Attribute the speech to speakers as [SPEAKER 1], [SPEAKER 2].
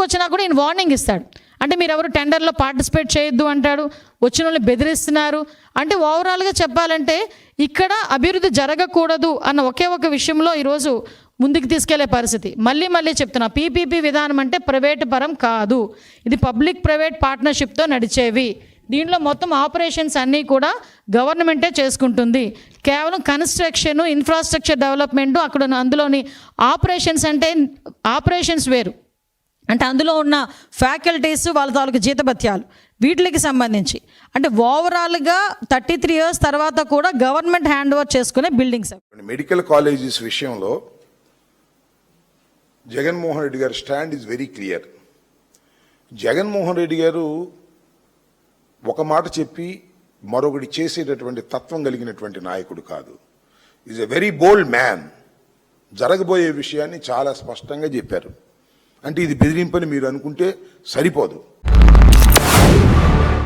[SPEAKER 1] వచ్చినా కూడా ఈయన వార్నింగ్ ఇస్తాడు. అంటే మీరు ఎవరు టెండర్లో పార్టిసిపేట్ చేయొద్దు అంటాడు, వచ్చిన వాళ్ళని బెదిరిస్తున్నారు. అంటే ఓవరాల్గా చెప్పాలంటే ఇక్కడ అభివృద్ధి జరగకూడదు అన్న ఒకే ఒక విషయంలో ఈరోజు ముందుకు తీసుకెళ్లే పరిస్థితి. మళ్ళీ చెప్తున్నా, పీపీపీ విధానం అంటే ప్రైవేటు పరం కాదు, ఇది పబ్లిక్ ప్రైవేట్ పార్ట్నర్షిప్తో నడిచేవి. దీంట్లో మొత్తం ఆపరేషన్స్ అన్నీ కూడా గవర్నమెంటే చేసుకుంటుంది. కేవలం కన్స్ట్రక్షన్, ఇన్ఫ్రాస్ట్రక్చర్ డెవలప్మెంటు అక్కడ అందులోని ఆపరేషన్స్ అంటే ఆపరేషన్స్ వేరు. అంటే అందులో ఉన్న ఫ్యాకల్టీస్, వాళ్ళ తాలూకు జీతభత్యాలు, వీటికి సంబంధించి అంటే ఓవరాల్గా 33 years తర్వాత కూడా గవర్నమెంట్ హ్యాండ్ ఓవర్ చేసుకునే బిల్డింగ్స్.
[SPEAKER 2] మెడికల్ కాలేజెస్ విషయంలో జగన్మోహన్ రెడ్డి గారి stand is very clear. Jaganmohan Reddy గారు ఒక మాట చెప్పి మరొకటి చేసేటటువంటి తత్వం కలిగినటువంటి నాయకుడు కాదు. Is a very bold man. జరగబోయే విషయాన్ని చాలా స్పష్టంగా చెప్పారు. అంటే ఇది బెదిరింపని మీరు అనుకుంటే సరిపోదు.